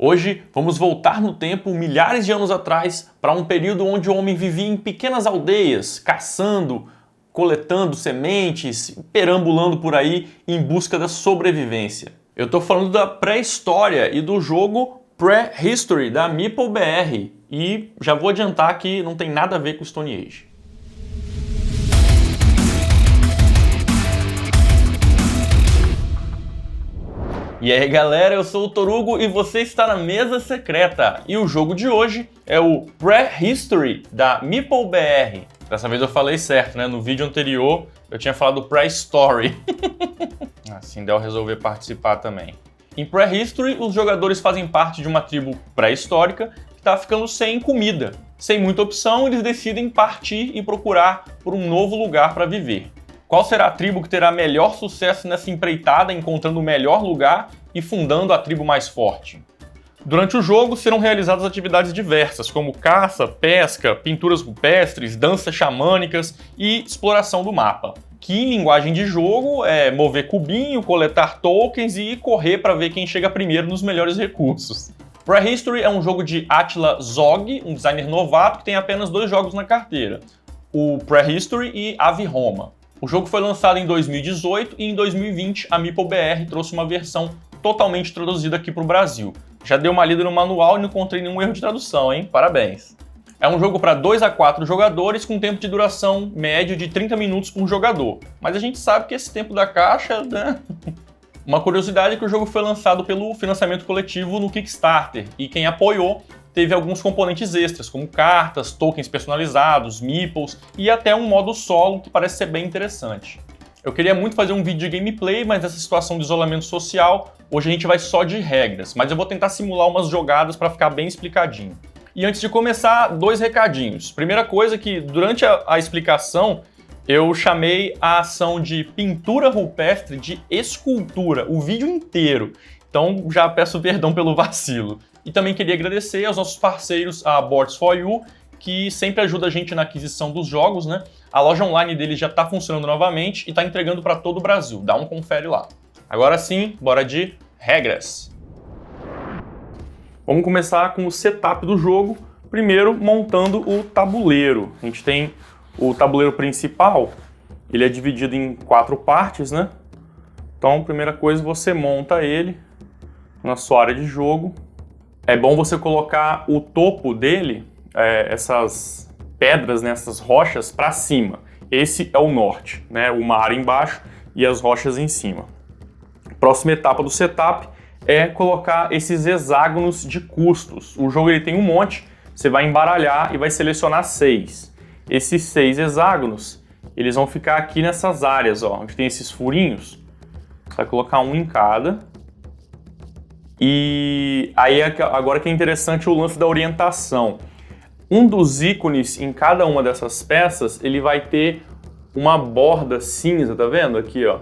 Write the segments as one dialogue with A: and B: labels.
A: Hoje vamos voltar no tempo milhares de anos atrás para um período onde o homem vivia em pequenas aldeias, caçando, coletando sementes, perambulando por aí em busca da sobrevivência. Eu estou falando da pré-história e do jogo Prehistory da MeepleBR e já vou adiantar que não tem nada a ver com Stone Age. E aí galera, eu sou o Torugo e você está na Mesa Secreta. E o jogo de hoje é o Prehistory da MeepleBR. Dessa vez eu falei certo, né? No vídeo anterior eu tinha falado Prehistory. Assim Del resolver participar também. Em Prehistory, os jogadores fazem parte de uma tribo pré-histórica que está ficando sem comida. Sem muita opção, eles decidem partir e procurar por um novo lugar para viver. Qual será a tribo que terá melhor sucesso nessa empreitada, encontrando o melhor lugar e fundando a tribo mais forte? Durante o jogo serão realizadas atividades diversas, como caça, pesca, pinturas rupestres, danças xamânicas e exploração do mapa. Que em linguagem de jogo é mover cubinho, coletar tokens e correr para ver quem chega primeiro nos melhores recursos. Prehistory é um jogo de Attila Zog, um designer novato que tem apenas 2 jogos na carteira, o Prehistory e Ave Roma. O jogo foi lançado em 2018 e em 2020 a MeepleBR trouxe uma versão totalmente traduzida aqui para o Brasil. Já dei uma lida no manual e não encontrei nenhum erro de tradução, hein? Parabéns! É um jogo para 2 a 4 jogadores com tempo de duração médio de 30 minutos por jogador. Mas a gente sabe que esse tempo da caixa, né? Uma curiosidade é que o jogo foi lançado pelo financiamento coletivo no Kickstarter e quem apoiou teve alguns componentes extras, como cartas, tokens personalizados, meeples e até um modo solo que parece ser bem interessante. Eu queria muito fazer um vídeo de gameplay, mas nessa situação de isolamento social, hoje a gente vai só de regras, mas eu vou tentar simular umas jogadas para ficar bem explicadinho. E antes de começar, 2 recadinhos. Primeira coisa que durante a explicação eu chamei a ação de pintura rupestre de escultura, o vídeo inteiro. Então já peço perdão pelo vacilo. E também queria agradecer aos nossos parceiros, a Boards4U, que sempre ajuda a gente na aquisição dos jogos, né? A loja online deles já está funcionando novamente e está entregando para todo o Brasil. Dá um confere lá. Agora sim, bora de regras. Vamos começar com o setup do jogo. Primeiro, montando o tabuleiro. A gente tem o tabuleiro principal, ele é dividido em 4 partes, né? Então, primeira coisa, você monta ele na sua área de jogo. É bom você colocar o topo dele, essas pedras, né, essas rochas, para cima. Esse é o norte, né, o mar embaixo e as rochas em cima. Próxima etapa do setup é colocar esses hexágonos de custos. O jogo ele tem um monte, você vai embaralhar e vai selecionar 6. Esses 6 hexágonos, eles vão ficar aqui nessas áreas, ó, onde tem esses furinhos. Você vai colocar um em cada. E aí agora que é interessante o lance da orientação. Um dos ícones em cada uma dessas peças, ele vai ter uma borda cinza, tá vendo? Aqui, ó.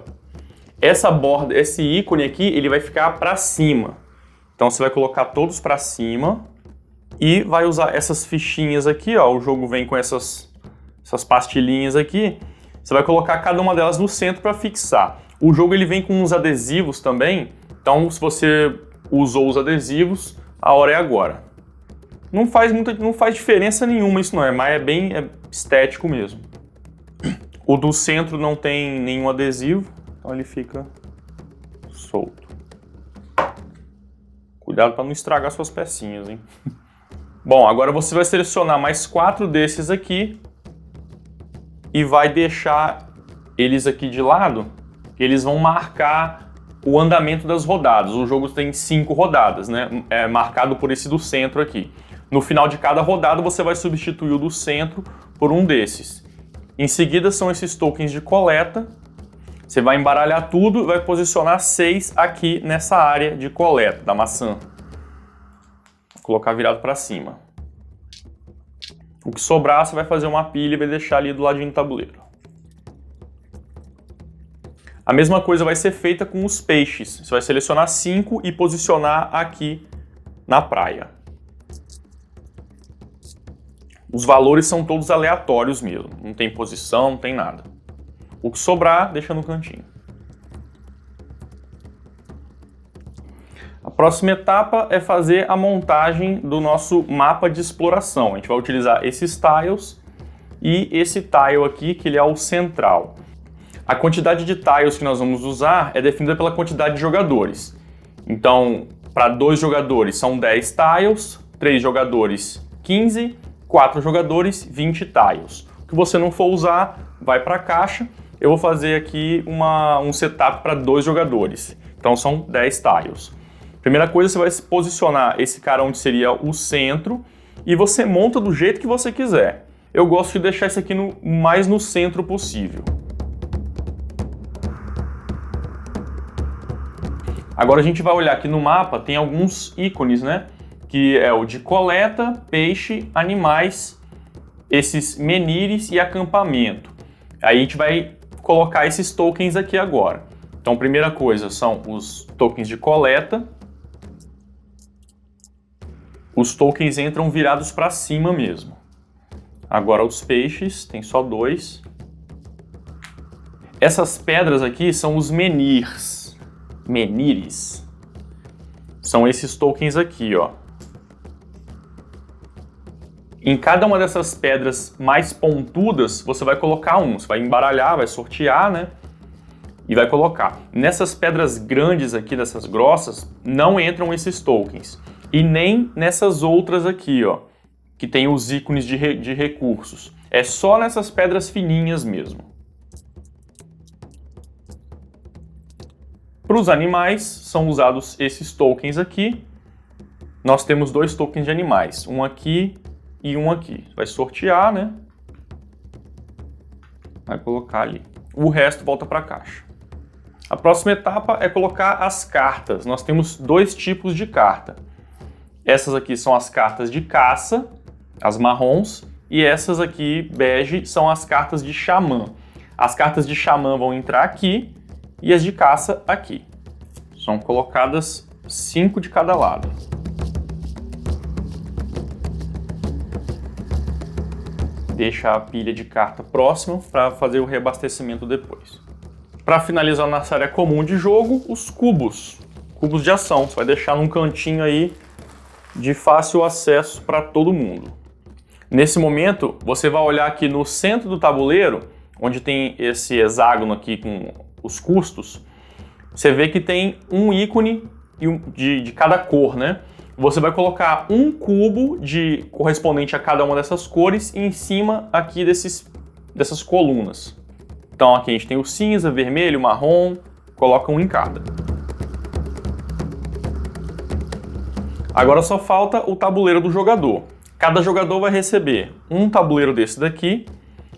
A: Essa borda, esse ícone aqui, ele vai ficar para cima. Então você vai colocar todos para cima e vai usar essas fichinhas aqui, ó. O jogo vem com essas pastilhinhas aqui. Você vai colocar cada uma delas no centro para fixar. O jogo ele vem com uns adesivos também. Então se você usou os adesivos, a hora é agora. Não faz diferença nenhuma isso não, mas é bem estético mesmo. O do centro não tem nenhum adesivo, então ele fica solto. Cuidado para não estragar suas pecinhas, hein? Bom, agora você vai selecionar mais 4 desses aqui e vai deixar eles aqui de lado, eles vão marcar o andamento das rodadas. O jogo tem 5 rodadas, né? É marcado por esse do centro aqui. No final de cada rodada você vai substituir o do centro por um desses. Em seguida são esses tokens de coleta. Você vai embaralhar tudo e vai posicionar 6 aqui nessa área de coleta da maçã. Vou colocar virado para cima. O que sobrar você vai fazer uma pilha e vai deixar ali do ladinho do tabuleiro. A mesma coisa vai ser feita com os peixes. Você vai selecionar 5 e posicionar aqui na praia. Os valores são todos aleatórios mesmo. Não tem posição, não tem nada. O que sobrar, deixa no cantinho. Próxima etapa é fazer a montagem do nosso mapa de exploração. A gente vai utilizar esses tiles e esse tile aqui, que ele é o central. A quantidade de tiles que nós vamos usar é definida pela quantidade de jogadores. Então, para 2 jogadores são 10 tiles, 3 jogadores 15, 4 jogadores 20 tiles. O que você não for usar, vai para a caixa. Eu vou fazer aqui um setup para 2 jogadores. Então são 10 tiles. Primeira coisa, você vai posicionar esse cara onde seria o centro e você monta do jeito que você quiser. Eu gosto de deixar isso aqui mais no centro possível. Agora a gente vai olhar aqui no mapa, tem alguns ícones, né? Que é o de coleta, peixe, animais, esses menires e acampamento. Aí a gente vai colocar esses tokens aqui agora. Então, primeira coisa são os tokens de coleta. Os tokens entram virados para cima mesmo. Agora os peixes, tem só 2. Essas pedras aqui são os menires. Menires. São esses tokens aqui, ó. Em cada uma dessas pedras mais pontudas, você vai colocar um. Você vai embaralhar, vai sortear, né? E vai colocar. Nessas pedras grandes aqui, dessas grossas, não entram esses tokens. E nem nessas outras aqui, ó, que tem os ícones de recursos. É só nessas pedras fininhas mesmo. Para os animais, são usados esses tokens aqui. Nós temos 2 tokens de animais, um aqui e um aqui. Vai sortear, né? Vai colocar ali. O resto volta para a caixa. A próxima etapa é colocar as cartas. Nós temos 2 tipos de carta. Essas aqui são as cartas de caça, as marrons, e essas aqui, bege, são as cartas de xamã. As cartas de xamã vão entrar aqui e as de caça aqui. São colocadas 5 de cada lado. Deixa a pilha de carta próxima para fazer o reabastecimento depois. Para finalizar a nossa área comum de jogo, os cubos. Cubos de ação. Você vai deixar num cantinho aí de fácil acesso para todo mundo. Nesse momento, você vai olhar aqui no centro do tabuleiro, onde tem esse hexágono aqui com os custos, você vê que tem um ícone de cada cor, né? Você vai colocar um cubo correspondente a cada uma dessas cores em cima aqui dessas colunas. Então aqui a gente tem o cinza, vermelho, marrom, coloca um em cada. Agora só falta o tabuleiro do jogador. Cada jogador vai receber um tabuleiro desse daqui.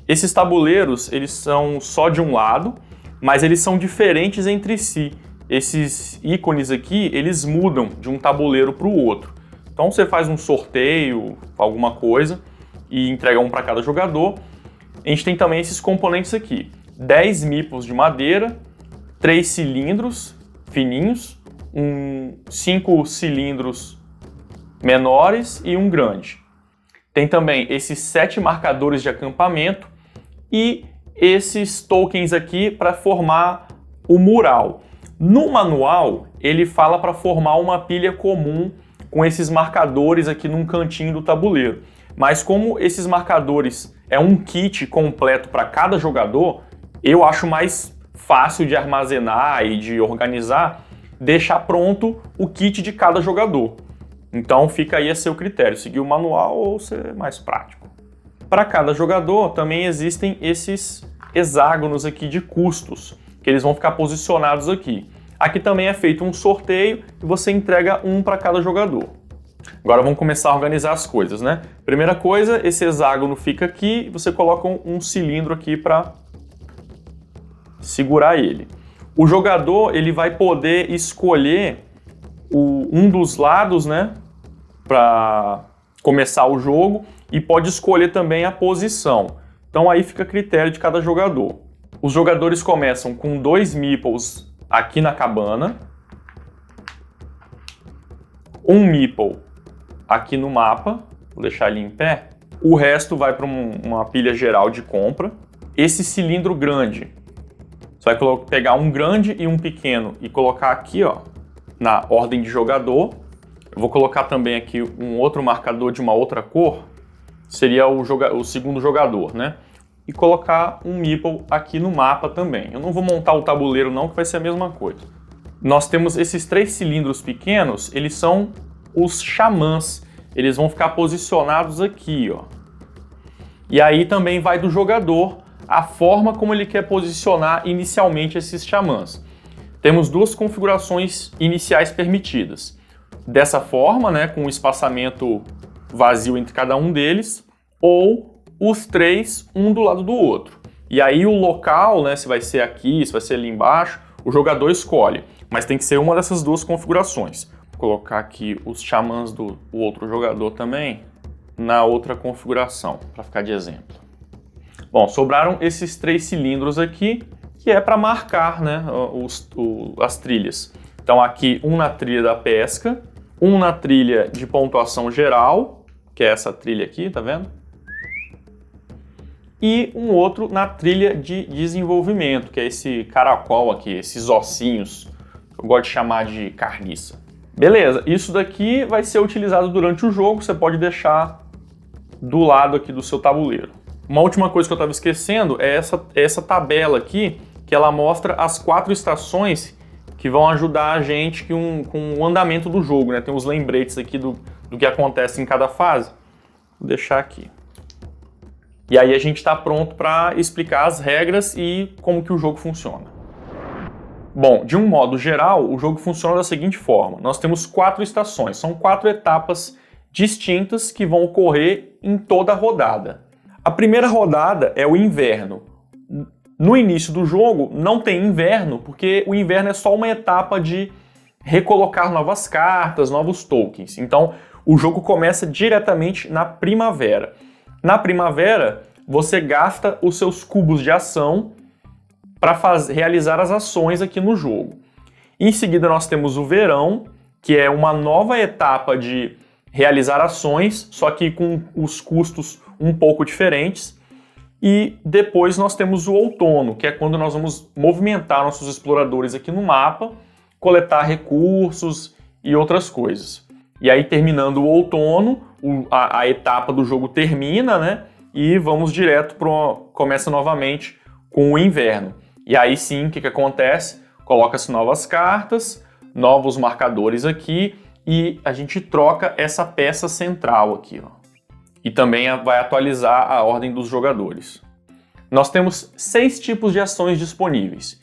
A: Esses tabuleiros, eles são só de um lado, mas eles são diferentes entre si. Esses ícones aqui, eles mudam de um tabuleiro para o outro. Então você faz um sorteio, alguma coisa, e entrega um para cada jogador. A gente tem também esses componentes aqui. 10 meeples de madeira, 3 cilindros fininhos, 5 cilindros menores e um grande. Tem também esses 7 marcadores de acampamento e esses tokens aqui para formar o mural. No manual, ele fala para formar uma pilha comum com esses marcadores aqui num cantinho do tabuleiro. Mas como esses marcadores é um kit completo para cada jogador, eu acho mais fácil de armazenar e de organizar, deixar pronto o kit de cada jogador. Então fica aí a seu critério, seguir o manual ou ser mais prático. Para cada jogador também existem esses hexágonos aqui de custos, que eles vão ficar posicionados aqui. Aqui também é feito um sorteio e você entrega um para cada jogador. Agora vamos começar a organizar as coisas, né? Primeira coisa, esse hexágono fica aqui e você coloca um cilindro aqui para segurar ele. O jogador ele vai poder escolher um dos lados, né, para começar o jogo e pode escolher também a posição. Então aí fica a critério de cada jogador. Os jogadores começam com 2 meeples aqui na cabana, um meeple aqui no mapa, vou deixar ele em pé. O resto vai para uma pilha geral de compra. Esse cilindro grande, você vai pegar um grande e um pequeno e colocar aqui, ó, na ordem de jogador. Eu vou colocar também aqui um outro marcador de uma outra cor, seria o segundo jogador, né? E colocar um meeple aqui no mapa também. Eu não vou montar o tabuleiro não, que vai ser a mesma coisa. Nós temos esses 3 cilindros pequenos, eles são os xamãs. Eles vão ficar posicionados aqui, ó. E aí também vai do jogador a forma como ele quer posicionar inicialmente esses xamãs. Temos 2 configurações iniciais permitidas. Dessa forma, né, com um espaçamento vazio entre cada um deles, ou os 3, um do lado do outro. E aí o local, né, se vai ser aqui, se vai ser ali embaixo, o jogador escolhe. Mas tem que ser uma dessas 2 configurações. Vou colocar aqui os xamãs do outro jogador também na outra configuração, para ficar de exemplo. Bom, sobraram esses 3 cilindros aqui, que é para marcar, né, as trilhas. Então aqui um na trilha da pesca, um na trilha de pontuação geral, que é essa trilha aqui, tá vendo? E um outro na trilha de desenvolvimento, que é esse caracol aqui, esses ossinhos, que eu gosto de chamar de carniça. Beleza, isso daqui vai ser utilizado durante o jogo, você pode deixar do lado aqui do seu tabuleiro. Uma última coisa que eu estava esquecendo é essa tabela aqui, que ela mostra as 4 estações que vão ajudar a gente com o andamento do jogo, né? Tem os lembretes aqui do que acontece em cada fase. Vou deixar aqui. E aí a gente está pronto para explicar as regras e como que o jogo funciona. Bom, de um modo geral, o jogo funciona da seguinte forma. Nós temos 4 estações, são 4 etapas distintas que vão ocorrer em toda a rodada. A primeira rodada é o inverno. No início do jogo não tem inverno, porque o inverno é só uma etapa de recolocar novas cartas, novos tokens. Então o jogo começa diretamente na primavera. Na primavera, você gasta os seus cubos de ação para realizar as ações aqui no jogo. Em seguida, nós temos o verão, que é uma nova etapa de realizar ações, só que com os custos um pouco diferentes. E depois nós temos o outono, que é quando nós vamos movimentar nossos exploradores aqui no mapa, coletar recursos e outras coisas. E aí, terminando o outono, a etapa do jogo termina, né? E vamos direto começa novamente com o inverno. E aí sim, o que acontece? Coloca-se novas cartas, novos marcadores aqui e a gente troca essa peça central aqui, ó. E também vai atualizar a ordem dos jogadores. Nós temos 6 tipos de ações disponíveis.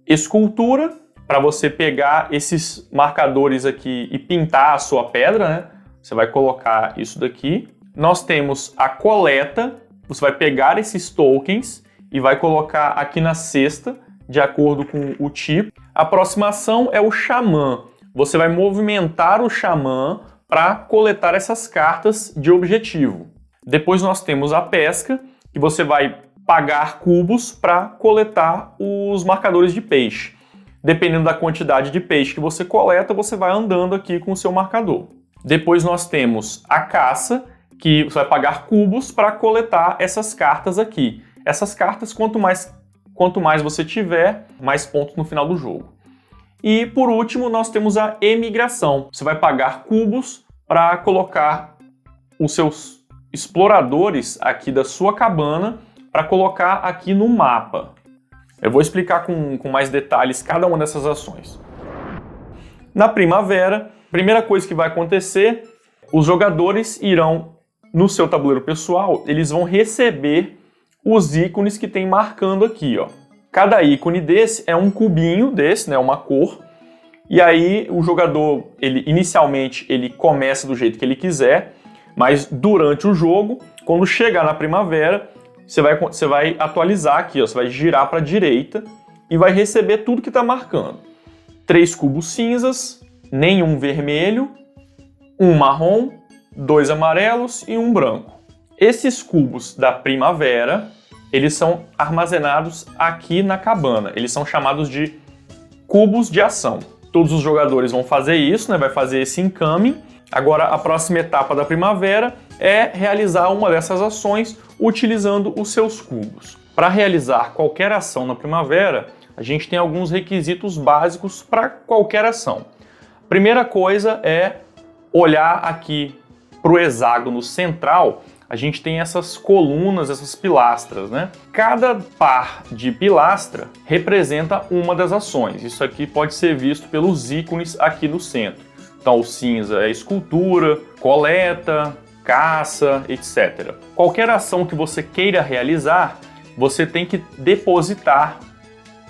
A: Escultura, para você pegar esses marcadores aqui e pintar a sua pedra, né? Você vai colocar isso daqui. Nós temos a coleta, você vai pegar esses tokens e vai colocar aqui na cesta, de acordo com o tipo. A próxima ação é o xamã. Você vai movimentar o xamã para coletar essas cartas de objetivo. Depois nós temos a pesca, que você vai pagar cubos para coletar os marcadores de peixe. Dependendo da quantidade de peixe que você coleta, você vai andando aqui com o seu marcador. Depois nós temos a caça, que você vai pagar cubos para coletar essas cartas aqui. Essas cartas, quanto mais você tiver, mais pontos no final do jogo. E por último, nós temos a emigração. Você vai pagar cubos para colocar os seus exploradores aqui da sua cabana para colocar aqui no mapa. Eu vou explicar com mais detalhes cada uma dessas ações. Na primavera, a primeira coisa que vai acontecer, os jogadores irão, no seu tabuleiro pessoal, eles vão receber os ícones que tem marcando aqui, ó. Cada ícone desse é um cubinho desse, né, uma cor. E aí o jogador, inicialmente, ele começa do jeito que ele quiser, mas durante o jogo, quando chegar na primavera, você vai atualizar aqui, ó, você vai girar para a direita e vai receber tudo que está marcando. 3 cubos cinzas, nenhum vermelho, 1 marrom, 2 amarelos e 1 branco. Esses cubos da primavera, eles são armazenados aqui na cabana. Eles são chamados de cubos de ação. Todos os jogadores vão fazer isso, né? Vai fazer esse encaminho. Agora, a próxima etapa da primavera é realizar uma dessas ações utilizando os seus cubos. Para realizar qualquer ação na primavera, a gente tem alguns requisitos básicos para qualquer ação. Primeira coisa é olhar aqui para o hexágono central. A gente tem essas colunas, essas pilastras, né? Cada par de pilastra representa uma das ações. Isso aqui pode ser visto pelos ícones aqui no centro. Então, o cinza é escultura, coleta, caça, etc. Qualquer ação que você queira realizar, você tem que depositar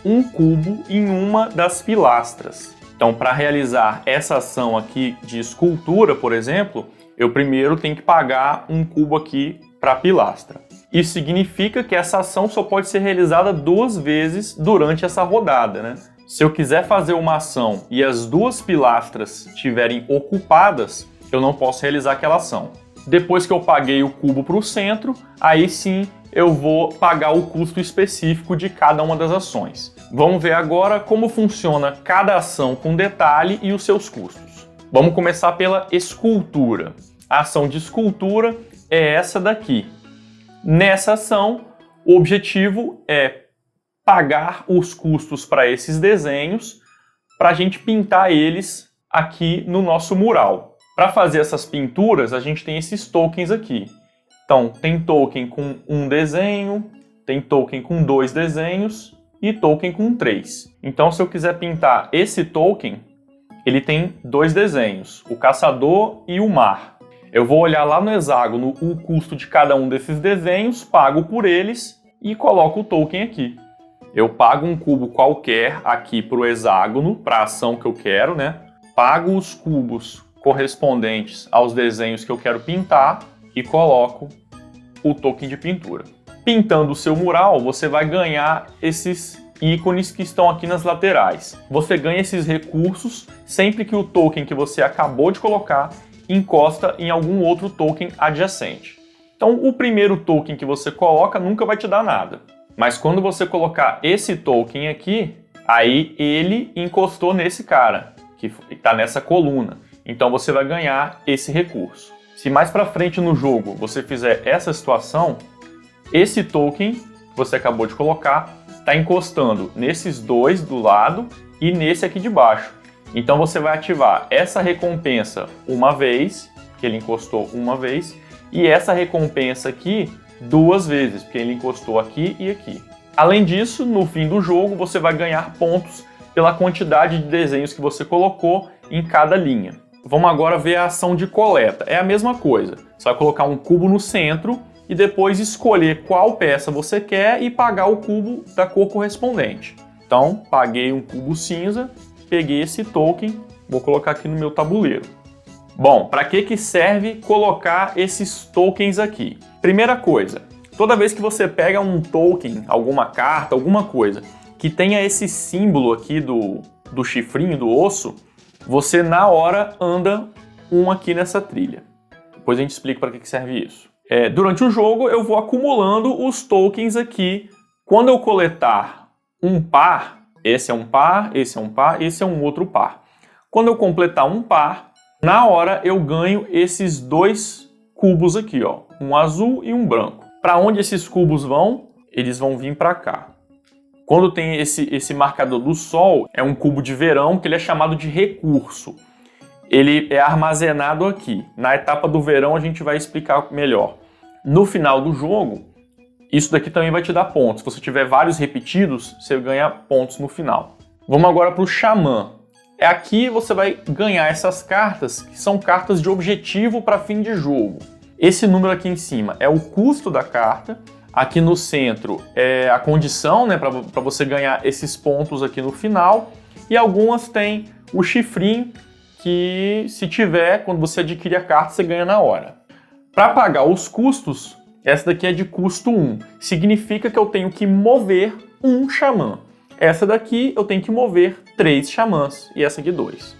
A: um cubo em uma das pilastras. Então, para realizar essa ação aqui de escultura, por exemplo, eu primeiro tenho que pagar um cubo aqui para a pilastra. Isso significa que essa ação só pode ser realizada 2 vezes durante essa rodada, né? Se eu quiser fazer uma ação e as 2 pilastras estiverem ocupadas, eu não posso realizar aquela ação. Depois que eu paguei o cubo para o centro, aí sim eu vou pagar o custo específico de cada uma das ações. Vamos ver agora como funciona cada ação com detalhe e os seus custos. Vamos começar pela escultura. A ação de escultura é essa daqui. Nessa ação, o objetivo é pagar os custos para esses desenhos para a gente pintar eles aqui no nosso mural. Para fazer essas pinturas, a gente tem esses tokens aqui. Então, tem token com 1 desenho, tem token com 2 desenhos e token com 3. Então, se eu quiser pintar esse token, ele tem 2 desenhos, o caçador e o mar. Eu vou olhar lá no hexágono o custo de cada um desses desenhos, pago por eles e coloco o token aqui. Eu pago um cubo qualquer aqui para o hexágono, para a ação que eu quero, né? Pago os cubos correspondentes aos desenhos que eu quero pintar e coloco o token de pintura. Pintando o seu mural, você vai ganhar esses ícones que estão aqui nas laterais. Você ganha esses recursos sempre que o token que você acabou de colocar encosta em algum outro token adjacente. Então, o primeiro token que você coloca nunca vai te dar nada. Mas quando você colocar esse token aqui, aí ele encostou nesse cara, que está nessa coluna. Então, você vai ganhar esse recurso. Se mais para frente no jogo você fizer essa situação, esse token que você acabou de colocar está encostando nesses 2 do lado e nesse aqui de baixo. Então você vai ativar essa recompensa uma vez, que ele encostou uma vez, e essa recompensa aqui 2 vezes, porque ele encostou aqui e aqui. Além disso, no fim do jogo, você vai ganhar pontos pela quantidade de desenhos que você colocou em cada linha. Vamos agora ver a ação de coleta. É a mesma coisa. Você vai colocar um cubo no centro e depois escolher qual peça você quer e pagar o cubo da cor correspondente. Então, paguei um cubo cinza, peguei esse token, vou colocar aqui no meu tabuleiro. Bom, para que serve colocar esses tokens aqui? Primeira coisa, toda vez que você pega um token, alguma carta, alguma coisa, que tenha esse símbolo aqui do chifrinho, do osso, você na hora anda um aqui nessa trilha. Depois a gente explica para que serve isso. Durante o jogo eu vou acumulando os tokens aqui. Quando eu coletar um par, esse é um par, esse é um par, esse é um outro par. Quando eu completar um par, na hora eu ganho esses 2 cubos aqui, ó, um azul e um branco. Para onde esses cubos vão? Eles vão vir para cá. Quando tem esse marcador do sol, é um cubo de verão que ele é chamado de recurso. Ele é armazenado aqui. Na etapa do verão a gente vai explicar melhor. No final do jogo, isso daqui também vai te dar pontos. Se você tiver vários repetidos, você ganha pontos no final. Vamos agora para o xamã. Aqui você vai ganhar essas cartas, que são cartas de objetivo para fim de jogo. Esse número aqui em cima é o custo da carta. Aqui no centro é a condição, né, para você ganhar esses pontos aqui no final. E algumas têm o chifrinho, que se tiver, quando você adquirir a carta, você ganha na hora. Para pagar os custos, essa daqui é de custo 1. Significa que eu tenho que mover um xamã. Essa daqui eu tenho que mover 3 xamãs e essa aqui 2.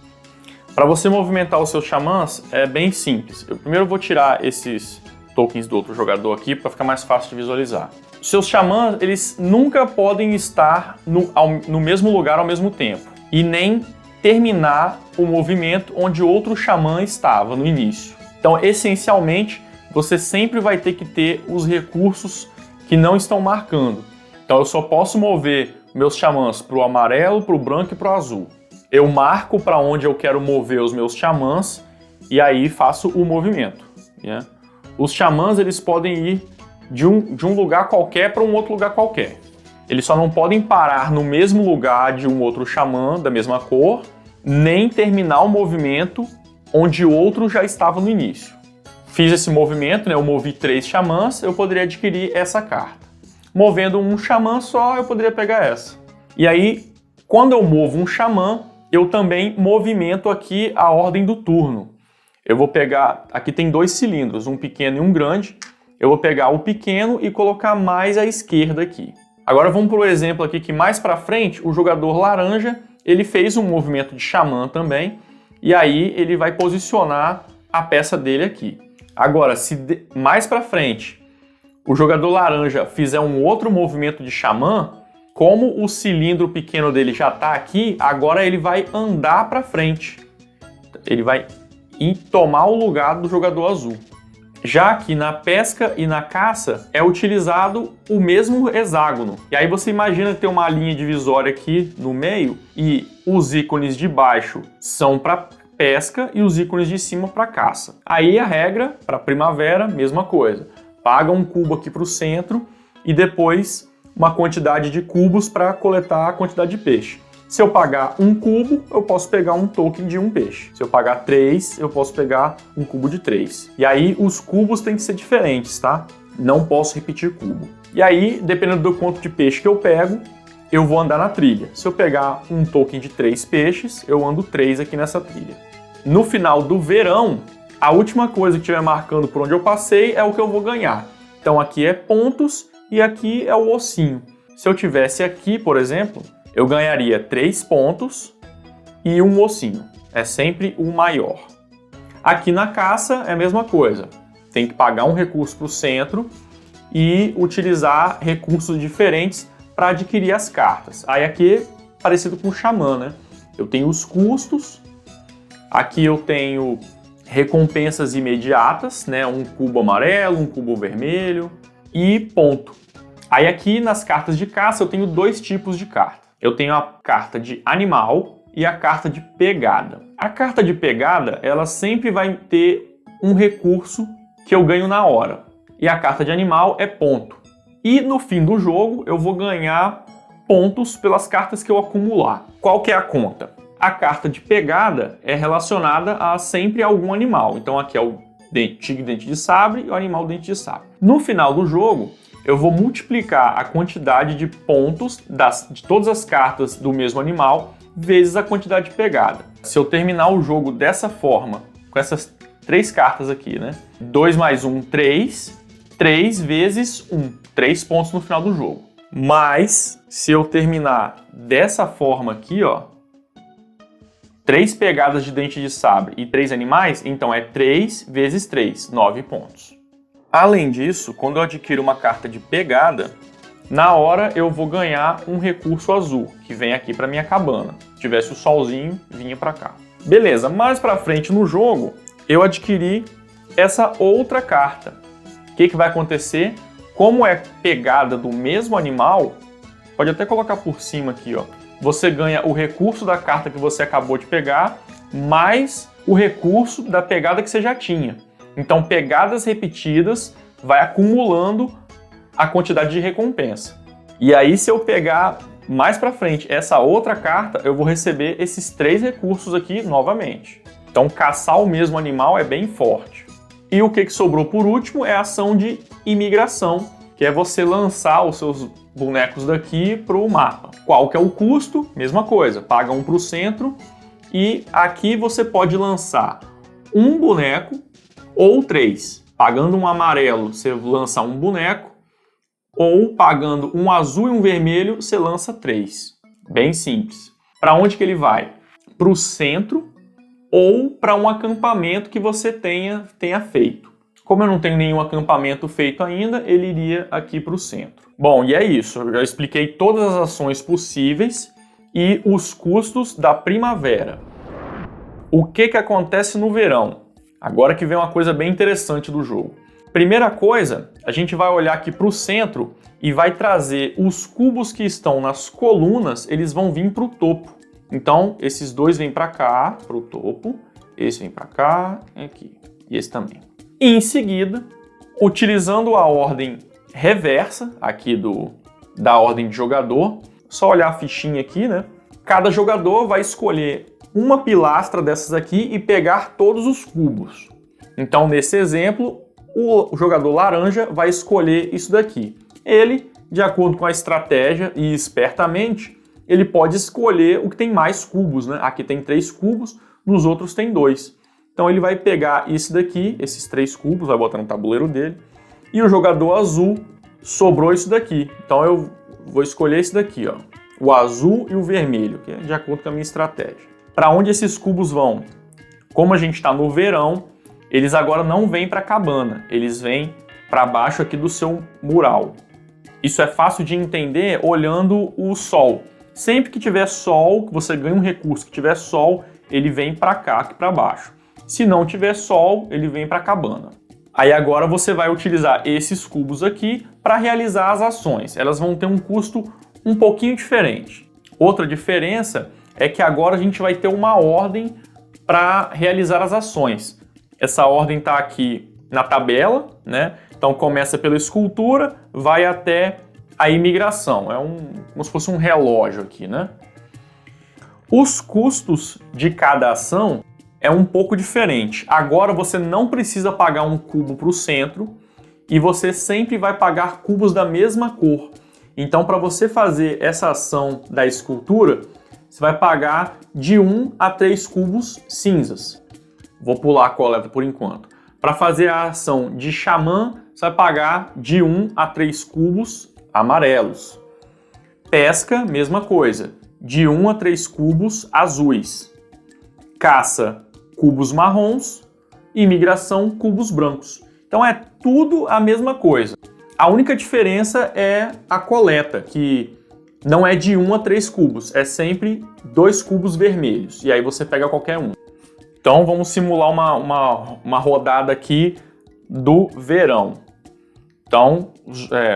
A: Para você movimentar os seus xamãs é bem simples. Eu primeiro vou tirar esses tokens do outro jogador aqui para ficar mais fácil de visualizar. Os seus xamãs, eles nunca podem estar no mesmo lugar ao mesmo tempo e nem terminar o movimento onde outro xamã estava no início. Então, essencialmente, você sempre vai ter que ter os recursos que não estão marcando. Então, eu só posso mover meus xamãs para o amarelo, para o branco e para o azul.
B: eu marco para onde eu quero mover os meus xamãs e aí faço o movimento. Né? Os xamãs eles podem ir de um lugar qualquer para um outro lugar qualquer. Eles só não podem parar no mesmo lugar de um outro xamã da mesma cor, nem terminar o movimento onde o outro já estava no início. Fiz esse movimento, né? Eu movi 3 xamãs, eu poderia adquirir essa carta. Movendo um xamã só, eu poderia pegar essa. E aí, quando eu movo um xamã, eu também movimento aqui a ordem do turno. Eu vou pegar, aqui tem 2 cilindros, um pequeno e um grande. Eu vou pegar o pequeno e colocar mais à esquerda aqui. Agora vamos para o exemplo aqui que mais para frente, o jogador laranja, ele fez um movimento de xamã também, e aí ele vai posicionar a peça dele aqui. Agora, se mais para frente o jogador laranja fizer um outro movimento de xamã, como o cilindro pequeno dele já está aqui, agora ele vai andar para frente. Ele vai tomar o lugar do jogador azul. Já que na pesca e na caça é utilizado o mesmo hexágono. E aí você imagina ter uma linha divisória aqui no meio e os ícones de baixo são para pesca e os ícones de cima para caça. Aí a regra para primavera, mesma coisa. Paga um cubo aqui para o centro e depois uma quantidade de cubos para coletar a quantidade de peixe. Se eu pagar um cubo, eu posso pegar um token de um peixe. Se eu pagar 3, eu posso pegar um cubo de 3. E aí os cubos têm que ser diferentes, tá? Não posso repetir cubo. E aí, dependendo do quanto de peixe que eu pego, eu vou andar na trilha. Se eu pegar um token de 3 peixes, eu ando 3 aqui nessa trilha. No final do verão, a última coisa que estiver marcando por onde eu passei é o que eu vou ganhar. Então aqui é pontos e aqui é o ossinho. Se eu tivesse aqui, por exemplo, eu ganharia 3 pontos e um ossinho. É sempre o maior. Aqui na caça é a mesma coisa. Tem que pagar um recurso para o centro e utilizar recursos diferentes para adquirir as cartas. Aí aqui é parecido com o xamã, né? Eu tenho os custos. Aqui eu tenho recompensas imediatas, né? Um cubo amarelo, um cubo vermelho e ponto. Aí aqui nas cartas de caça eu tenho 2 tipos de carta. Eu tenho a carta de animal e a carta de pegada. A carta de pegada, ela sempre vai ter um recurso que eu ganho na hora. E a carta de animal é ponto. E no fim do jogo, eu vou ganhar pontos pelas cartas que eu acumular. Qual que é a conta? A carta de pegada é relacionada a sempre algum animal. Então aqui é o tigre dente de sabre e o animal dente de sabre. No final do jogo, eu vou multiplicar a quantidade de pontos de todas as cartas do mesmo animal vezes a quantidade de pegada. Se eu terminar o jogo dessa forma, com essas 3 cartas aqui, né? 2 mais 1, 3. 3 vezes 1. 3 pontos no final do jogo. Mas, se eu terminar dessa forma aqui, ó, 3 pegadas de dente de sabre e 3 animais, então é 3 vezes 3, 9 pontos. Além disso, quando eu adquiro uma carta de pegada, na hora eu vou ganhar um recurso azul, que vem aqui para minha cabana. Se tivesse o solzinho, vinha para cá. Beleza, mais para frente no jogo, eu adquiri essa outra carta. O que vai acontecer? Como é pegada do mesmo animal, pode até colocar por cima aqui, ó. Você ganha o recurso da carta que você acabou de pegar, mais o recurso da pegada que você já tinha. Então, pegadas repetidas vai acumulando a quantidade de recompensa. E aí, se eu pegar mais para frente essa outra carta, eu vou receber esses 3 recursos aqui novamente. Então, caçar o mesmo animal é bem forte. E o que sobrou por último é a ação de imigração, que é você lançar os seus bonecos daqui para o mapa. Qual que é o custo? Mesma coisa, paga um para o centro e aqui você pode lançar um boneco ou 3. Pagando um amarelo, você lança um boneco, ou pagando um azul e um vermelho, você lança 3. Bem simples. Para onde que ele vai? Para o centro ou para um acampamento que você tenha feito. Como eu não tenho nenhum acampamento feito ainda, ele iria aqui para o centro. Bom, e é isso. Eu já expliquei todas as ações possíveis e os custos da primavera. O que acontece no verão? Agora que vem uma coisa bem interessante do jogo. Primeira coisa, a gente vai olhar aqui para o centro e vai trazer os cubos que estão nas colunas, eles vão vir para o topo. Então, esses dois vêm para cá, para o topo, esse vem para cá, aqui, e esse também. E em seguida, utilizando a ordem reversa aqui da ordem de jogador, só olhar a fichinha aqui, né? Cada jogador vai escolher uma pilastra dessas aqui e pegar todos os cubos. Então, nesse exemplo, o jogador laranja vai escolher isso daqui. Ele, de acordo com a estratégia e espertamente, ele pode escolher o que tem mais cubos, né? Aqui tem 3 cubos, nos outros tem 2. Então ele vai pegar esse daqui, esses 3 cubos, vai botar no tabuleiro dele, e o jogador azul sobrou isso daqui. Então eu vou escolher esse daqui, ó, o azul e o vermelho, que é de acordo com a minha estratégia. Para onde esses cubos vão? Como a gente está no verão, eles agora não vêm para a cabana, eles vêm para baixo aqui do seu mural. Isso é fácil de entender olhando o sol. Sempre que tiver sol, que você ganha um recurso, que tiver sol, ele vem para cá, aqui para baixo. Se não tiver sol, ele vem para a cabana. Aí agora você vai utilizar esses cubos aqui para realizar as ações. Elas vão ter um custo um pouquinho diferente. Outra diferença é que agora a gente vai ter uma ordem para realizar as ações. Essa ordem está aqui na tabela, né? Então começa pela escultura, vai até a imigração. É como se fosse um relógio aqui, né? Os custos de cada ação é um pouco diferente. Agora você não precisa pagar um cubo para o centro e você sempre vai pagar cubos da mesma cor. Então, para você fazer essa ação da escultura, você vai pagar de 1 a 3 cubos cinzas. Vou pular a coleta por enquanto. Para fazer a ação de xamã, você vai pagar de 1 a 3 cubos amarelos. Pesca, mesma coisa, de 1 a 3 cubos azuis. Caça, cubos marrons. E migração, cubos brancos. Então é tudo a mesma coisa. A única diferença é a coleta, que não é de 1 a 3 cubos, é sempre 2 cubos vermelhos. E aí você pega qualquer um. Então vamos simular uma rodada aqui do verão. Então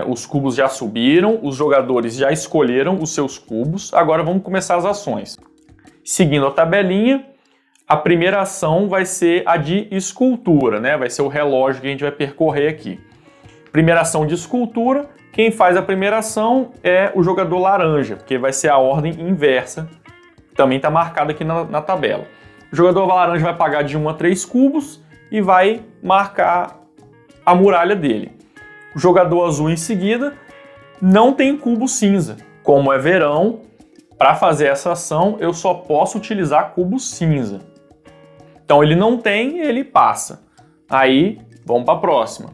B: os cubos já subiram, os jogadores já escolheram os seus cubos, agora vamos começar as ações. Seguindo a tabelinha, a primeira ação vai ser a de escultura, né? Vai ser o relógio que a gente vai percorrer aqui. Primeira ação de escultura, quem faz a primeira ação é o jogador laranja, porque vai ser a ordem inversa, também está marcado aqui na tabela. O jogador laranja vai pagar de 1 a 3 cubos e vai marcar a muralha dele. O jogador azul em seguida não tem cubo cinza. Como é verão, para fazer essa ação eu só posso utilizar cubo cinza. Então ele não tem, ele passa. Aí vamos para a próxima.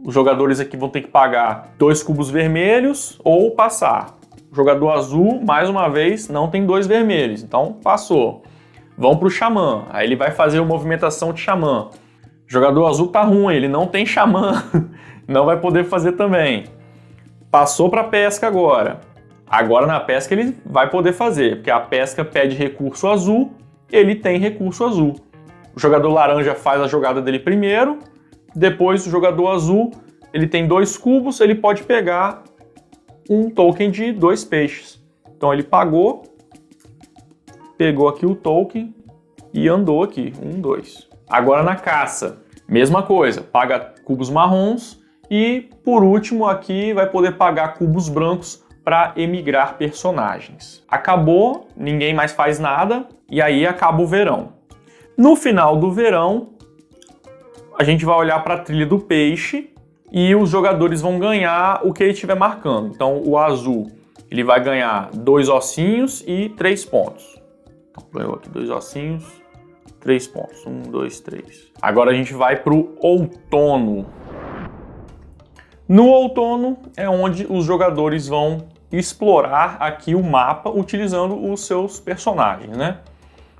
B: Os jogadores aqui vão ter que pagar 2 cubos vermelhos ou passar. O jogador azul, mais uma vez, não tem 2 vermelhos, então passou. Vão para o xamã, aí ele vai fazer a movimentação de xamã. O jogador azul tá ruim, ele não tem xamã, não vai poder fazer também. Passou para a pesca agora. Agora na pesca ele vai poder fazer, porque a pesca pede recurso azul, ele tem recurso azul. O jogador laranja faz a jogada dele primeiro, depois o jogador azul, ele tem 2 cubos, ele pode pegar um token de 2 peixes. Então ele pegou aqui o token e andou aqui, 1, 2. Agora na caça, mesma coisa, paga cubos marrons e por último aqui vai poder pagar cubos brancos para emigrar personagens. Acabou, ninguém mais faz nada e aí acaba o verão. No final do verão, a gente vai olhar para a trilha do peixe e os jogadores vão ganhar o que ele estiver marcando. Então o azul ele vai ganhar 2 ossinhos e 3 pontos. Então, ganhou aqui 2 ossinhos, 3 pontos. 1, 2, 3. Agora a gente vai para o outono. No outono é onde os jogadores vão explorar aqui o mapa utilizando os seus personagens, né?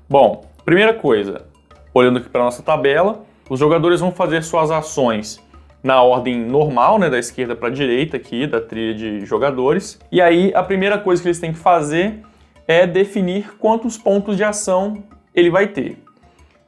B: Bom, primeira coisa, olhando aqui para a nossa tabela, os jogadores vão fazer suas ações na ordem normal, né, da esquerda para a direita aqui, da trilha de jogadores. E aí a primeira coisa que eles têm que fazer é definir quantos pontos de ação ele vai ter.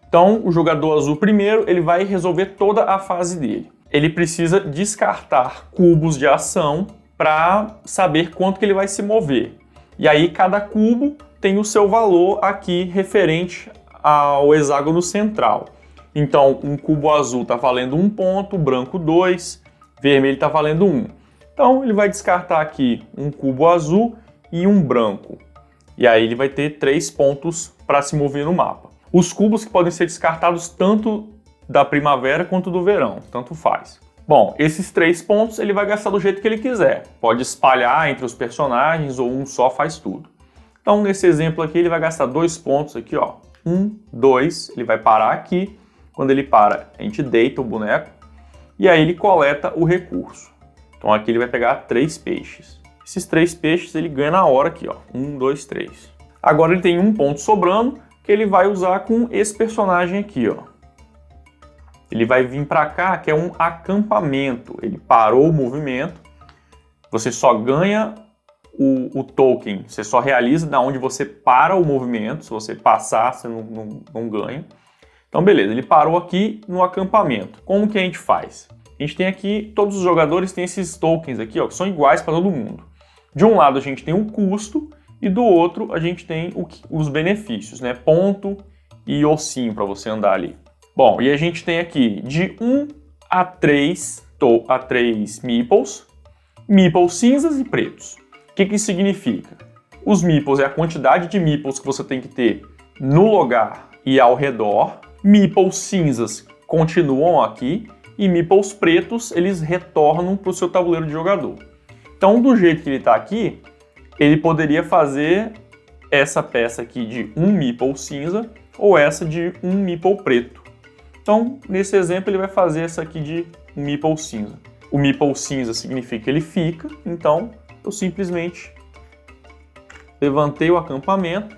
B: Então o jogador azul primeiro, ele vai resolver toda a fase dele. Ele precisa descartar cubos de ação para saber quanto que ele vai se mover. E aí cada cubo tem o seu valor aqui referente ao hexágono central. Então, um cubo azul está valendo 1 ponto, branco 2, vermelho está valendo 1. Então, ele vai descartar aqui um cubo azul e um branco. E aí ele vai ter 3 pontos para se mover no mapa. Os cubos que podem ser descartados tanto da primavera quanto do verão, tanto faz. Bom, esses 3 pontos ele vai gastar do jeito que ele quiser. Pode espalhar entre os personagens ou um só faz tudo. Então, nesse exemplo aqui, ele vai gastar 2 pontos aqui, ó. 1, 2, ele vai parar aqui. Quando ele para, a gente deita o boneco e aí ele coleta o recurso. Então aqui ele vai pegar 3 peixes. Esses 3 peixes ele ganha na hora aqui, ó. 1, 2, 3. Agora ele tem 1 ponto sobrando que ele vai usar com esse personagem aqui, ó. Ele vai vir para cá, que é um acampamento. Ele parou o movimento. Você só ganha o token, você só realiza da onde você para o movimento. Se você passar, você não ganha. Então, beleza, ele parou aqui no acampamento. Como que a gente faz? A gente tem aqui, todos os jogadores têm esses tokens aqui, ó, que são iguais para todo mundo. De um lado a gente tem o custo e do outro a gente tem os benefícios, né? Ponto e ossinho para você andar ali. Bom, e a gente tem aqui de 1 a 3 meeples, meeples cinzas e pretos. O que isso significa? Os meeples é a quantidade de meeples que você tem que ter no lugar e ao redor. Meeples cinzas continuam aqui e meeples pretos eles retornam para o seu tabuleiro de jogador. Então, do jeito que ele está aqui, ele poderia fazer essa peça aqui de 1 meeple cinza ou essa de 1 meeple preto. Então, nesse exemplo, ele vai fazer essa aqui de 1 meeple cinza. O meeple cinza significa que ele fica, então eu simplesmente levantei o acampamento,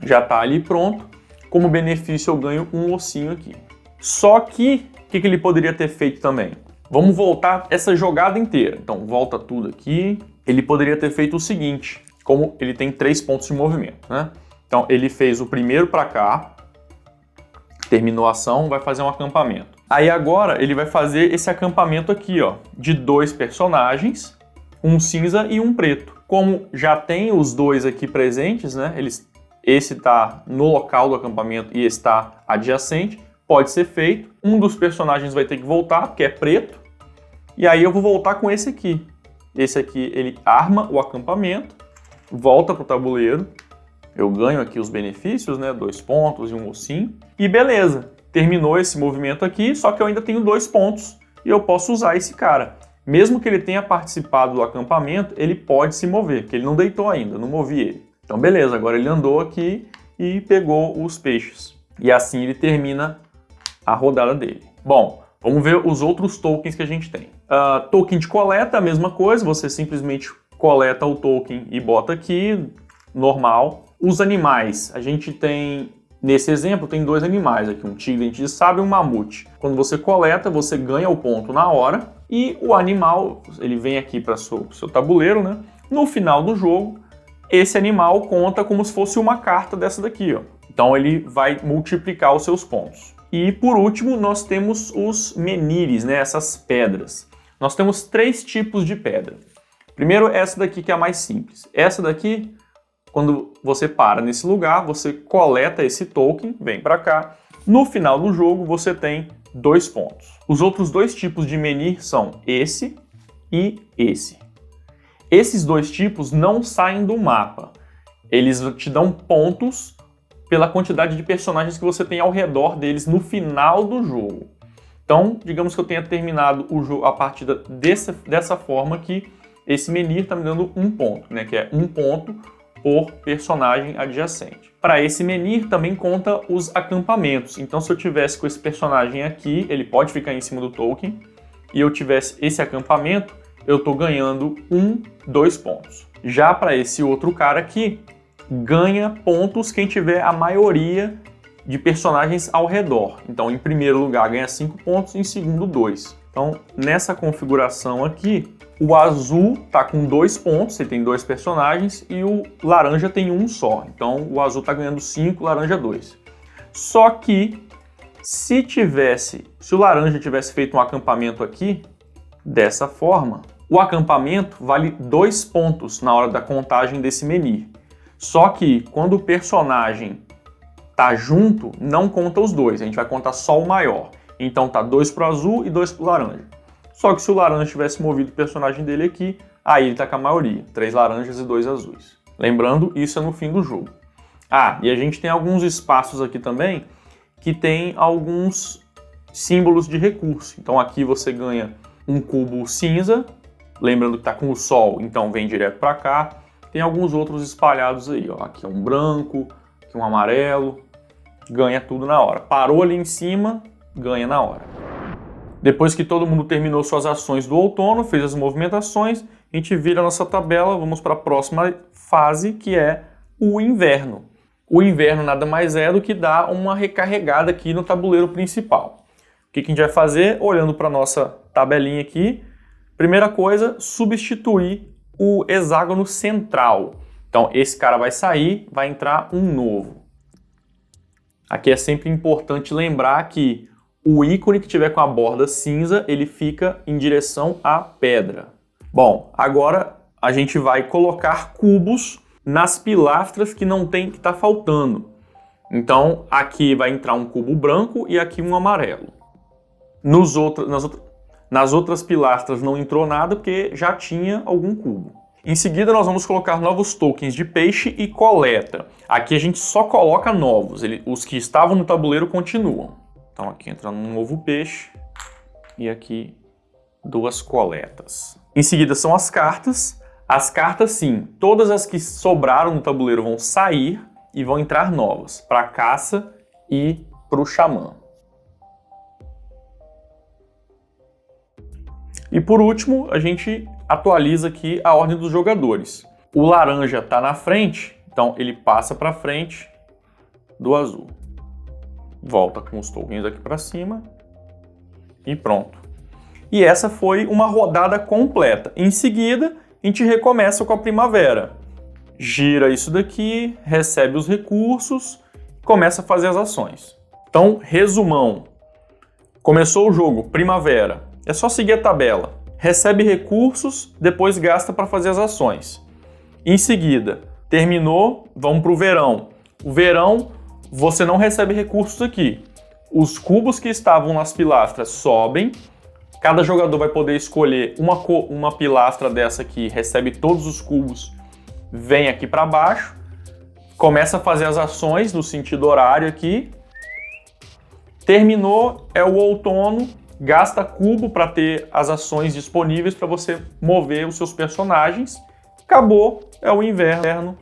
B: já está ali pronto. Como benefício eu ganho um ossinho aqui. Só que, o que ele poderia ter feito também? Vamos voltar essa jogada inteira. Então, volta tudo aqui. Ele poderia ter feito o seguinte, como ele tem 3 pontos de movimento, né? Então, ele fez o primeiro para cá, terminou a ação, vai fazer um acampamento. Aí agora, ele vai fazer esse acampamento aqui, ó, de 2 personagens, um cinza e um preto. Como já tem os 2 aqui presentes, né? Esse está no local do acampamento e está adjacente, pode ser feito. Um dos personagens vai ter que voltar, porque é preto, e aí eu vou voltar com esse aqui. Esse aqui, ele arma o acampamento, volta para o tabuleiro, eu ganho aqui os benefícios, né, 2 pontos e um ossinho, e beleza, terminou esse movimento aqui, só que eu ainda tenho 2 pontos, e eu posso usar esse cara. Mesmo que ele tenha participado do acampamento, ele pode se mover, porque ele não deitou ainda, eu não movi ele. Então beleza, agora ele andou aqui e pegou os peixes. E assim ele termina a rodada dele. Bom, vamos ver os outros tokens que a gente tem. Token de coleta, a mesma coisa, você simplesmente coleta o token e bota aqui, normal. Os animais, a gente tem, nesse exemplo, tem 2 animais aqui, um tigre dente de sabre e um mamute. Quando você coleta, você ganha o ponto na hora e o animal, ele vem aqui para o seu tabuleiro, né? No final do jogo, esse animal conta como se fosse uma carta dessa daqui, ó. Então ele vai multiplicar os seus pontos. E por último, nós temos os menires, né? Essas pedras. Nós temos 3 tipos de pedra. Primeiro, essa daqui que é a mais simples. Essa daqui, quando você para nesse lugar, você coleta esse token, vem para cá. No final do jogo, você tem 2 pontos. Os outros 2 tipos de menir são esse e esse. Esses 2 tipos não saem do mapa. Eles te dão pontos pela quantidade de personagens que você tem ao redor deles no final do jogo. Então, digamos que eu tenha terminado o jogo, a partida dessa forma que esse menir está me dando 1 ponto, né? Que é 1 ponto por personagem adjacente. Para esse menir também conta os acampamentos. Então, se eu tivesse com esse personagem aqui, ele pode ficar em cima do token, e eu tivesse esse acampamento, eu estou ganhando 2 pontos. Já para esse outro cara aqui, ganha pontos quem tiver a maioria de personagens ao redor. Então, em primeiro lugar, ganha 5 pontos, em segundo, 2. Então, nessa configuração aqui, o azul está com 2 pontos, ele tem 2 personagens, e o laranja tem 1 só. Então, o azul está ganhando 5, laranja 2. Só que, se o laranja tivesse feito um acampamento aqui, dessa forma, o acampamento vale 2 pontos na hora da contagem desse menir. Só que quando o personagem tá junto, não conta os dois, a gente vai contar só o maior. Então tá 2 pro azul e 2 pro laranja. Só que se o laranja tivesse movido o personagem dele aqui, aí ele tá com a maioria, 3 laranjas e 2 azuis. Lembrando, isso é no fim do jogo. Ah, e a gente tem alguns espaços aqui também que tem alguns símbolos de recurso. Então aqui você ganha um cubo cinza, lembrando que tá com o sol, então vem direto para cá. Tem alguns outros espalhados aí, ó. Aqui é um branco, aqui um amarelo, ganha tudo na hora. Parou ali em cima, ganha na hora. Depois que todo mundo terminou suas ações do outono, fez as movimentações, a gente vira a nossa tabela, vamos para a próxima fase, que é o inverno. O inverno nada mais é do que dar uma recarregada aqui no tabuleiro principal. O que a gente vai fazer? Olhando para a nossa tabelinha aqui, primeira coisa, substituir o hexágono central. Então esse cara vai sair, vai entrar um novo. Aqui é sempre importante lembrar que o ícone que tiver com a borda cinza, ele fica em direção à pedra. Bom, agora a gente vai colocar cubos nas pilastras que não tem, que está faltando. Então aqui vai entrar um cubo branco e aqui um amarelo. Nas outras pilastras não entrou nada porque já tinha algum cubo. Em seguida nós vamos colocar novos tokens de peixe e coleta. Aqui a gente só coloca novos, os que estavam no tabuleiro continuam. Então aqui entra um novo peixe e aqui 2 coletas. Em seguida são as cartas. As cartas sim, todas as que sobraram no tabuleiro vão sair e vão entrar novas para a caça e para o xamã. E por último, a gente atualiza aqui a ordem dos jogadores. O laranja está na frente, então ele passa para frente do azul. Volta com os tokens aqui para cima e pronto. E essa foi uma rodada completa. Em seguida, a gente recomeça com a primavera. Gira isso daqui, recebe os recursos, começa a fazer as ações. Então, resumão. Começou o jogo, primavera. É só seguir a tabela. Recebe recursos, depois gasta para fazer as ações. Em seguida, terminou, vamos para o verão. O verão, você não recebe recursos aqui. Os cubos que estavam nas pilastras sobem. Cada jogador vai poder escolher uma pilastra dessa aqui, recebe todos os cubos, vem aqui para baixo, começa a fazer as ações no sentido horário aqui. Terminou, é o outono, gasta cubo para ter as ações disponíveis para você mover os seus personagens. Acabou, é o inverno,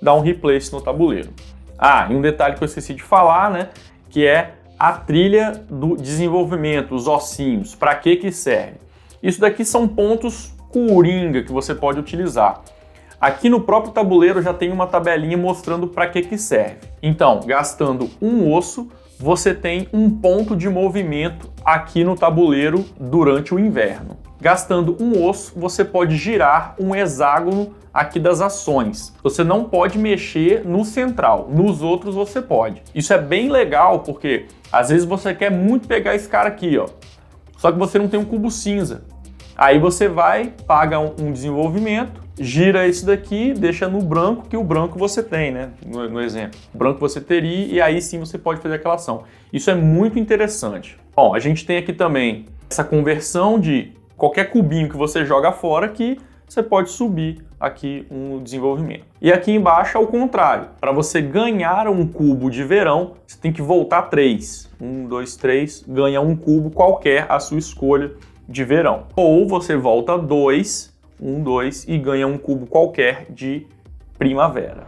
B: dá um replace no tabuleiro. Ah, e um detalhe que eu esqueci de falar, né, que é a trilha do desenvolvimento, os ossinhos, para que serve? Isso daqui são pontos coringa que você pode utilizar. Aqui no próprio tabuleiro já tem uma tabelinha mostrando para que serve. Então, gastando um osso, você tem um ponto de movimento aqui no tabuleiro durante o inverno. Gastando um osso, você pode girar um hexágono aqui das ações. Você não pode mexer no central, nos outros você pode. Isso é bem legal porque às vezes você quer muito pegar esse cara aqui, ó. Só que você não tem um cubo cinza. Aí você vai, paga um desenvolvimento, gira esse daqui, deixa no branco, que o branco você tem, né? No exemplo. O branco você teria e aí sim você pode fazer aquela ação. Isso é muito interessante. Bom, a gente tem aqui também essa conversão de qualquer cubinho que você joga fora que você pode subir aqui um desenvolvimento. E aqui embaixo é o contrário. Para você ganhar um cubo de verão, você tem que voltar 3. 1, 2, 3, ganha um cubo qualquer à sua escolha de verão. Ou você volta 2, 1, 2 e ganha um cubo qualquer de primavera.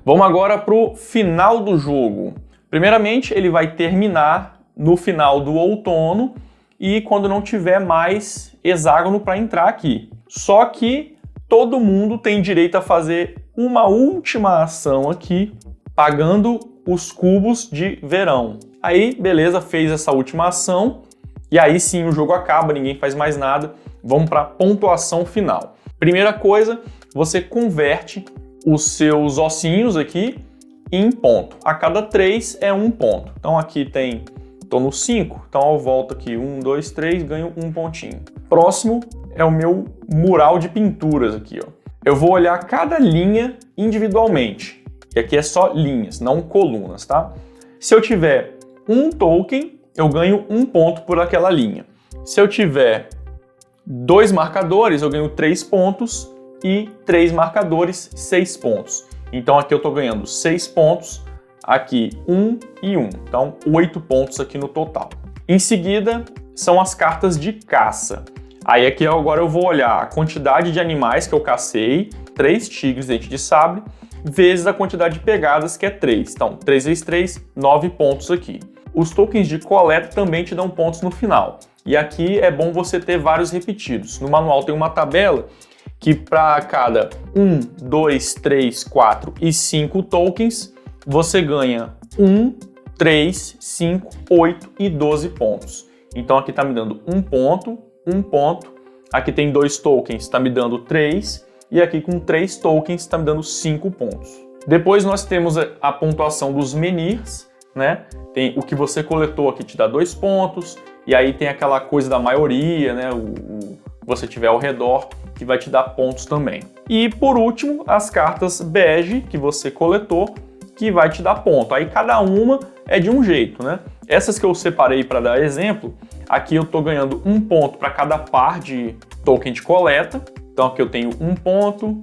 B: Vamos agora para o final do jogo. Primeiramente, ele vai terminar no final do outono e quando não tiver mais hexágono para entrar aqui. Só que todo mundo tem direito a fazer uma última ação aqui, pagando os cubos de verão. Aí, beleza, fez essa última ação, e aí sim o jogo acaba, ninguém faz mais nada. Vamos para a pontuação final. Primeira coisa, você converte os seus ossinhos aqui em ponto. A cada 3 é 1 ponto. Então aqui tem, estou no 5, então eu volto aqui, 1, 2, 3, ganho 1 pontinho. Próximo é o meu mural de pinturas aqui, ó. eu vou olhar cada linha individualmente. E aqui é só linhas, não colunas, tá? Se eu tiver um token, eu ganho 1 ponto por aquela linha. Se eu tiver 2 marcadores, eu ganho 3 pontos e 3 marcadores, 6 pontos. Então aqui eu estou ganhando 6 pontos, aqui 1 e 1. Então 8 pontos aqui no total. Em seguida, são as cartas de caça. Aí aqui agora eu vou olhar a quantidade de animais que eu cacei, 3 tigres dente de sabre, vezes a quantidade de pegadas, que é 3. Então 3 vezes 3, 9 pontos aqui. Os tokens de coleta também te dão pontos no final. E aqui é bom você ter vários repetidos. No manual tem uma tabela que para cada 1, 2, 3, 4 e 5 tokens, você ganha 1, 3, 5, 8 e 12 pontos. Então aqui está me dando 1 ponto, 1 ponto. Aqui tem 2 tokens, está me dando 3. E aqui com 3 tokens está me dando 5 pontos. Depois nós temos a pontuação dos menhirs, né? Tem o que você coletou aqui te dá 2 pontos. E aí tem aquela coisa da maioria, né? O que você tiver ao redor, que vai te dar pontos também. E por último, as cartas bege que você coletou, que vai te dar ponto. Aí cada uma é de um jeito, né? Essas que eu separei para dar exemplo, aqui eu estou ganhando 1 ponto para cada par de token de coleta. Então aqui eu tenho 1 ponto,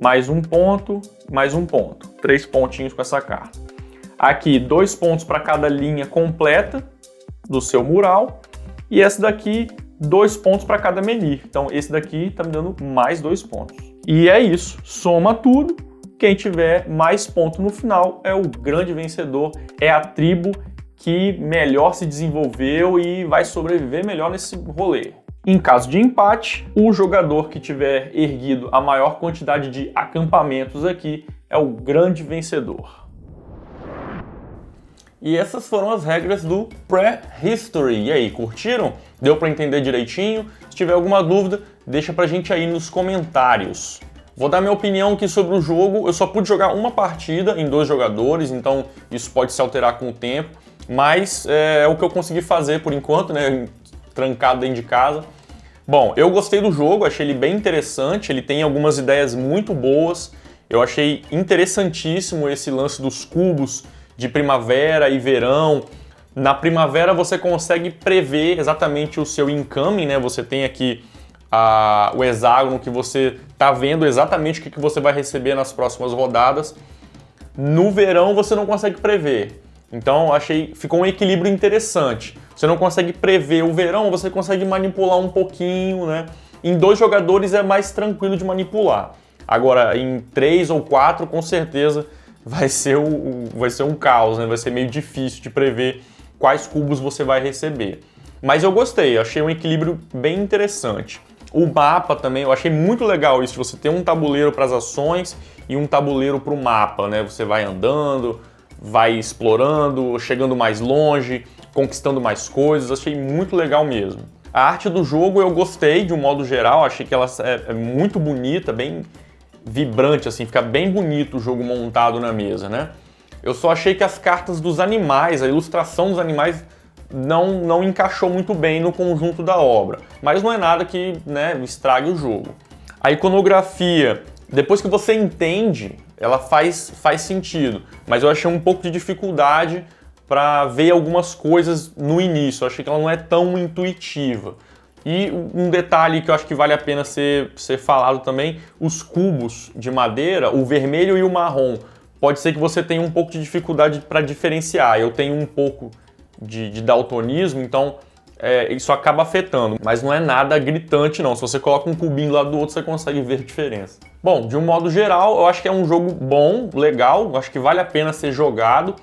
B: mais 1 ponto, mais 1 ponto. 3 pontinhos com essa carta. Aqui 2 pontos para cada linha completa do seu mural. E essa daqui, 2 pontos para cada menhir. Então esse daqui está me dando mais 2 pontos. E é isso, soma tudo. Quem tiver mais ponto no final é o grande vencedor, é a tribo que melhor se desenvolveu e vai sobreviver melhor nesse rolê. Em caso de empate, o jogador que tiver erguido a maior quantidade de acampamentos aqui é o grande vencedor.
A: E essas foram as regras do Prehistory. E aí, curtiram? Deu para entender direitinho? Se tiver alguma dúvida, deixa pra gente aí nos comentários. Vou dar minha opinião aqui sobre o jogo. Eu só pude jogar uma partida em 2 jogadores, então isso pode se alterar com o tempo. Mas é o que eu consegui fazer por enquanto, né? Trancado dentro de casa. Bom, eu gostei do jogo, achei ele bem interessante, ele tem algumas ideias muito boas. Eu achei interessantíssimo esse lance dos cubos de primavera e verão. Na primavera você consegue prever exatamente o seu incoming, né? Você tem aqui o hexágono que você está vendo exatamente o que você vai receber nas próximas rodadas. No verão você não consegue prever. Então ficou um equilíbrio interessante. Você não consegue prever o verão, você consegue manipular um pouquinho, né? Em 2 jogadores é mais tranquilo de manipular. Agora, em 3 ou 4, com certeza vai ser um caos, né? Vai ser meio difícil de prever quais cubos você vai receber. Mas eu gostei, achei um equilíbrio bem interessante. O mapa também, eu achei muito legal isso, de você ter um tabuleiro para as ações e um tabuleiro para o mapa, né? Você vai andando, vai explorando, chegando mais longe, conquistando mais coisas, achei muito legal mesmo. A arte do jogo eu gostei de um modo geral, achei que ela é muito bonita, bem vibrante, assim, fica bem bonito o jogo montado na mesa, né? Eu só achei que as cartas dos animais, a ilustração dos animais não encaixou muito bem no conjunto da obra, mas não é nada que, né, estrague o jogo. A iconografia, depois que você entende, ela faz sentido, mas eu achei um pouco de dificuldade para ver algumas coisas no início, eu achei que ela não é tão intuitiva. E um detalhe que eu acho que vale a pena ser falado também, os cubos de madeira, o vermelho e o marrom, pode ser que você tenha um pouco de dificuldade para diferenciar. Eu tenho um pouco de daltonismo, então isso acaba afetando, mas não é nada gritante não. Se você coloca um cubinho lá do outro, você consegue ver a diferença. Bom, de um modo geral, eu acho que é um jogo bom, legal, acho que vale a pena ser jogado,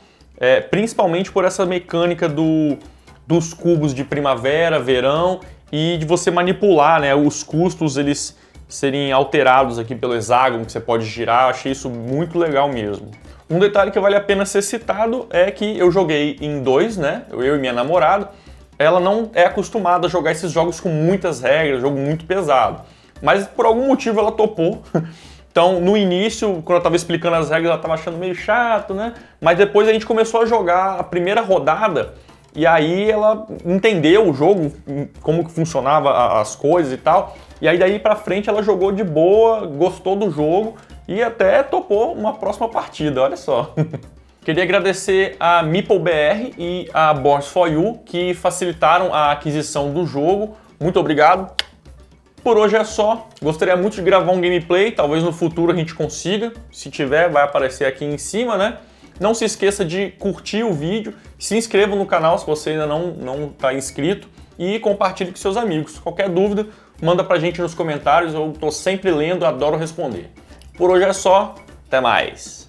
A: principalmente por essa mecânica dos cubos de primavera, verão, e de você manipular, né, os custos, eles serem alterados aqui pelo hexágono, que você pode girar. Eu achei isso muito legal mesmo. Um detalhe que vale a pena ser citado é que eu joguei em 2, né, eu e minha namorada. Ela não é acostumada a jogar esses jogos com muitas regras, jogo muito pesado. Mas por algum motivo ela topou. Então, no início, quando eu estava explicando as regras, ela estava achando meio chato, né? Mas depois a gente começou a jogar a primeira rodada E aí ela entendeu o jogo, como que funcionava as coisas e tal. E aí daí pra frente ela jogou de boa, gostou do jogo e até topou uma próxima partida, olha só. Queria agradecer a MeepleBR e a Boards4U que facilitaram a aquisição do jogo. Muito obrigado. Por hoje é só. Gostaria muito de gravar um gameplay, talvez no futuro a gente consiga. Se tiver, vai aparecer aqui em cima, né? Não se esqueça de curtir o vídeo, se inscreva no canal se você ainda não está inscrito e compartilhe com seus amigos. Qualquer dúvida, manda pra gente nos comentários, eu estou sempre lendo, adoro responder. Por hoje é só, até mais!